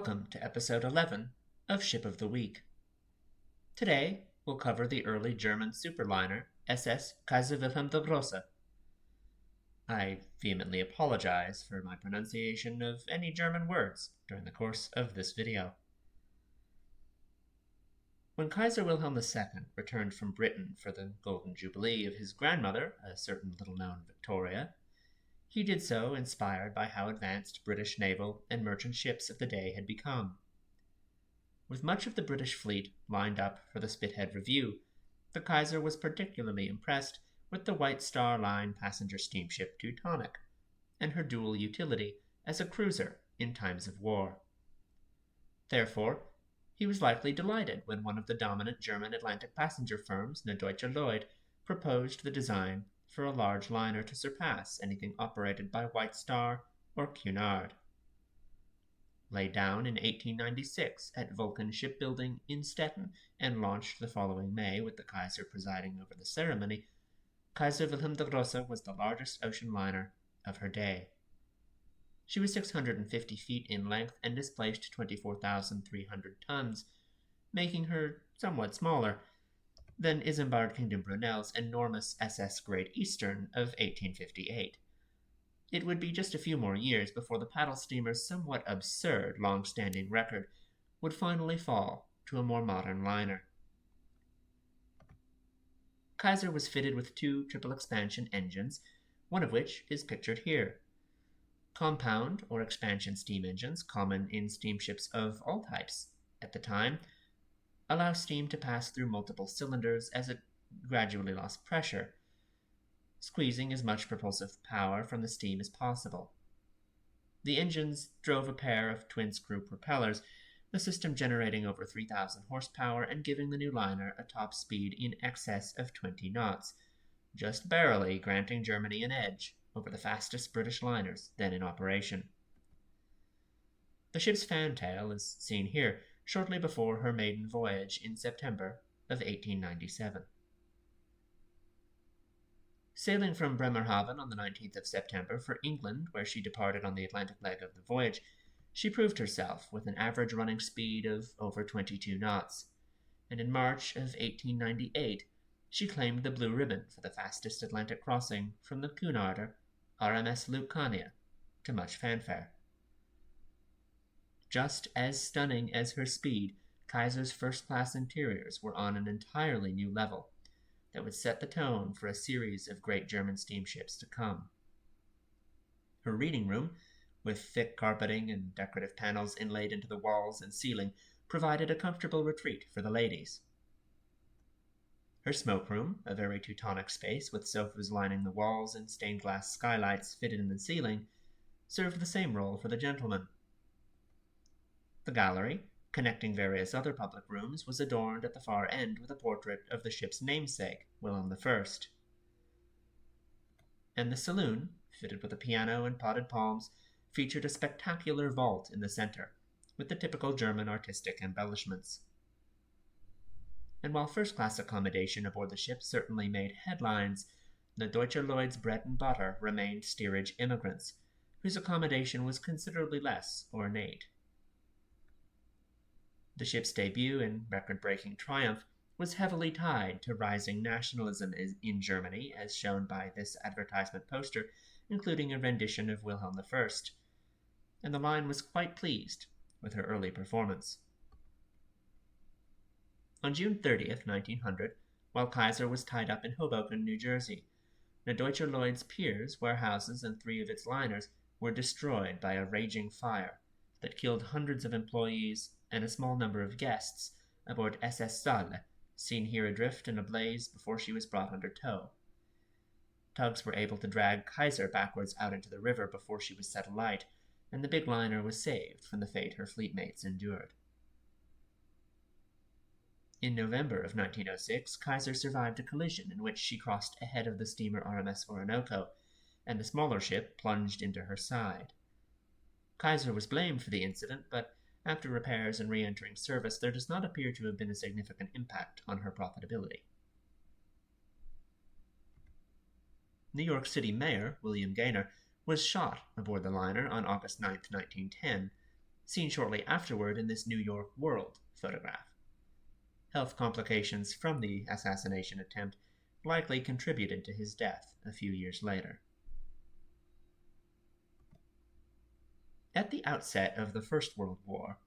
Welcome to episode 11 of Ship of the Week. Today, we'll cover the early German superliner SS Kaiser Wilhelm der Grosse. I vehemently apologize for my pronunciation of any German words during the course of this video. When Kaiser Wilhelm II returned from Britain for the Golden Jubilee of his grandmother, a certain little-known Victoria, he did so inspired by how advanced British naval and merchant ships of the day had become. With much of the British fleet lined up for the Spithead Review, the Kaiser was particularly impressed with the White Star Line passenger steamship Teutonic, and her dual utility as a cruiser in times of war. Therefore, he was likely delighted when one of the dominant German Atlantic passenger firms, the Deutsche Lloyd, proposed the design for a large liner to surpass anything operated by White Star or Cunard. Laid down in 1896 at Vulcan Shipbuilding in Stettin and launched the following May with the Kaiser presiding over the ceremony, Kaiser Wilhelm der Grosse was the largest ocean liner of her day. She was 650 feet in length and displaced 24,300 tons, making her somewhat smaller than Isambard Kingdom Brunel's enormous SS Great Eastern of 1858. It would be just a few more years before the paddle steamer's somewhat absurd long-standing record would finally fall to a more modern liner. Kaiser was fitted with two triple expansion engines, one of which is pictured here. Compound or expansion steam engines, common in steamships of all types at the time, allow steam to pass through multiple cylinders as it gradually lost pressure, squeezing as much propulsive power from the steam as possible. The engines drove a pair of twin-screw propellers, the system generating over 3,000 horsepower and giving the new liner a top speed in excess of 20 knots, just barely granting Germany an edge over the fastest British liners then in operation. The ship's fantail is seen here, shortly before her maiden voyage in September of 1897. Sailing from Bremerhaven on the 19th of September for England, where she departed on the Atlantic leg of the voyage, she proved herself with an average running speed of over 22 knots, and in March of 1898 she claimed the blue ribbon for the fastest Atlantic crossing from the Cunarder RMS Lucania to much fanfare. Just as stunning as her speed, Kaiser's first-class interiors were on an entirely new level that would set the tone for a series of great German steamships to come. Her reading room, with thick carpeting and decorative panels inlaid into the walls and ceiling, provided a comfortable retreat for the ladies. Her smoke-room, a very Teutonic space with sofas lining the walls and stained-glass skylights fitted in the ceiling, served the same role for the gentlemen. The gallery, connecting various other public rooms, was adorned at the far end with a portrait of the ship's namesake, Wilhelm I. And the saloon, fitted with a piano and potted palms, featured a spectacular vault in the center, with the typical German artistic embellishments. And while first-class accommodation aboard the ship certainly made headlines, the Deutsche Lloyd's bread and butter remained steerage immigrants, whose accommodation was considerably less ornate. The ship's debut and record-breaking triumph was heavily tied to rising nationalism in Germany, as shown by this advertisement poster, including a rendition of Wilhelm I, and the line was quite pleased with her early performance. On June 30th, 1900, while Kaiser was tied up in Hoboken, New Jersey, the Deutsche Lloyd's piers, warehouses, and 3 of its liners were destroyed by a raging fire that killed hundreds of employees and a small number of guests aboard SS Saale, seen here adrift and ablaze before she was brought under tow. Tugs were able to drag Kaiser backwards out into the river before she was set alight, and the big liner was saved from the fate her fleetmates endured. In November of 1906, Kaiser survived a collision in which she crossed ahead of the steamer RMS Orinoco, and the smaller ship plunged into her side. Kaiser was blamed for the incident, but after repairs and re-entering service, there does not appear to have been a significant impact on her profitability. New York City Mayor William Gaynor was shot aboard the liner on August 9, 1910, seen shortly afterward in this New York World photograph. Health complications from the assassination attempt likely contributed to his death a few years later. At the outset of the First World War,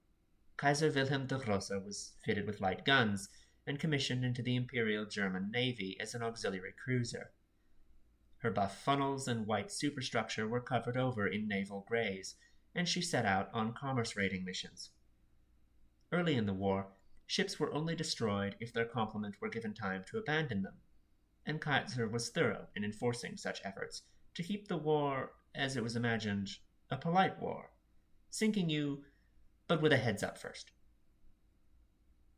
Kaiser Wilhelm der Grosse was fitted with light guns and commissioned into the Imperial German Navy as an auxiliary cruiser. Her buff funnels and white superstructure were covered over in naval grays, and she set out on commerce raiding missions. Early in the war, ships were only destroyed if their complement were given time to abandon them, and Kaiser was thorough in enforcing such efforts to keep the war, as it was imagined, a polite war, sinking you, but with a heads up first.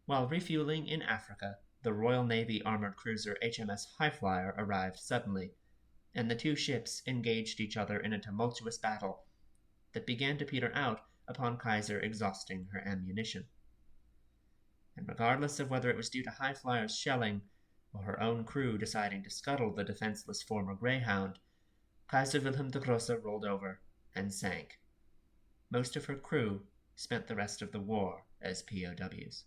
While refueling in Africa, the Royal Navy armored cruiser HMS Highflyer arrived suddenly, and the two ships engaged each other in a tumultuous battle that began to peter out upon Kaiser exhausting her ammunition. And regardless of whether it was due to Highflyer's shelling or her own crew deciding to scuttle the defenseless former greyhound, Kaiser Wilhelm der Grosse rolled over and sank. Most of her crew spent the rest of the war as POWs.